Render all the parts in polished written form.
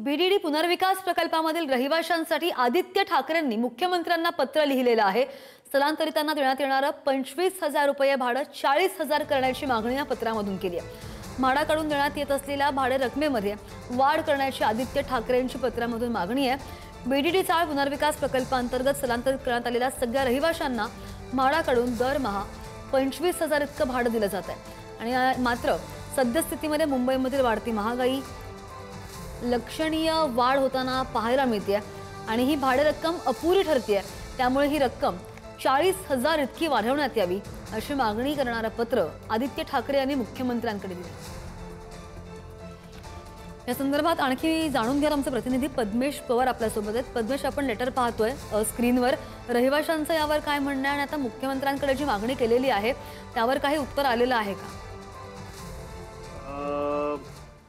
VDD पुनर्विकास प्रकल्पामधील रहिवाशांसाठी आदित्य ठाकरेंनी मुख्यमंत्र्यांना पत्र लिहिलेलं आहे। स्थलांतरितांना देण्यात येणारं 25,000 रुपये भाडं 40,000 करण्याची मागणी या पत्रामधून केली आहे। म्हाडाकडून देण्यात येत असलेल्या भाडे रकमेमध्ये वाढ करण्याची आदित्य ठाकरेंची पत्रामधून मागणी आहे। बीडीडी चाळ पुनर्विकास प्रकल्पांतर्गत स्थलांतरित करण्यात आलेल्या सगळ्या रहिवाशांना म्हाडाकडून दरमहा 25,000 इतकं भाडं दिलं जात आहे। आणि मात्र सद्यस्थितीमध्ये मुंबईमधील वाढती महागाई लक्षणीय वाढ होताना पाहायला मिळते आणि ही भाडे रक्कम अपुरी ठरते। त्यामुळे ही रक्कम 40,000 इतकी वाढवण्यात यावी अशी मागणी करणारं पत्र आदित्य ठाकरे यांनी मुख्यमंत्र्यांकडे दिले। या संदर्भात आणखी जाणून घ्या आमचे प्रतिनिधी पद्मेश पवार आपल्या सोबत आहेत। पद्मेश, आपण लेटर पाहतोय स्क्रीनवर, रहिवाशांचं यावर काय म्हणणं आहे आणि आता मुख्यमंत्र्यांकडे जी मागणी केलेली आहे त्यावर काही उत्तर आलेलं आहे का?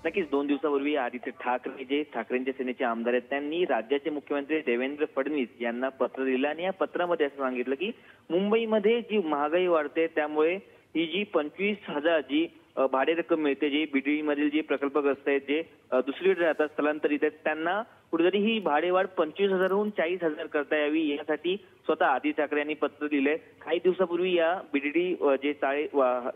नक्कीच 2 दिवसापूर्वी आदित्य ठाकरे जे ठाकरेंच्या सेनेचे आमदार आहेत त्यांनी राज्याचे मुख्यमंत्री देवेंद्र फडणवीस यांना पत्र दिलं आणि या पत्रामध्ये असं सांगितलं की मुंबईमध्ये जी महागाई वाढते त्यामुळे ही जी 25,000 जी भाडे रक्कम मिळते, जी बीडीडी मधील जे प्रकल्पग्रस्त आहेत जे दुसरीकडे राहतात स्थलांतरित आहेत त्यांना कुठेतरी ही भाडेवाढ 25,000 हून 40,000 करता यावी यासाठी स्वतः आदित्य ठाकरे यांनी पत्र दिलंय। काही दिवसापूर्वी या बीडीडी जे चाळे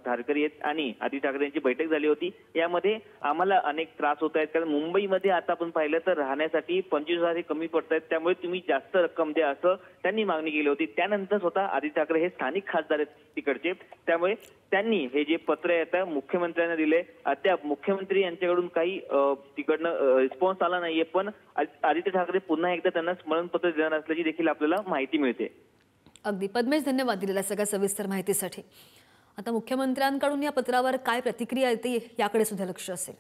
धारकरी आहेत आणि आदित्य ठाकरे यांची बैठक झाली होती। यामध्ये आम्हाला अनेक त्रास होत आहेत कारण मुंबईमध्ये आता आपण पाहिलं तर राहण्यासाठी 25,000 हे कमी पडत आहेत, त्यामुळे तुम्ही जास्त रक्कम द्या असं त्यांनी मागणी केली होती। त्यानंतर स्वतः आदित्य ठाकरे हे स्थानिक खासदार आहेत तिकडचे, त्यामुळे त्यांनी हे जे पत्र आहे मुख्यमंत्र्यांना दिले। अद्याप मुख्यमंत्री यांच्याकडून काही तिकडनं रिस्पॉन्स आला नाहीये, पण आदित्य ठाकरे पुन्हा एकदा त्यांना स्मरणपत्र देणार असल्याची देखील आपल्याला माहिती मिळते। अगदी पद्मेश, धन्यवाद दिलेल्या सगळ्या सविस्तर माहितीसाठी। आता मुख्यमंत्र्यांकडून या पत्रावर काय प्रतिक्रिया येते याकडे सुद्धा लक्ष असेल।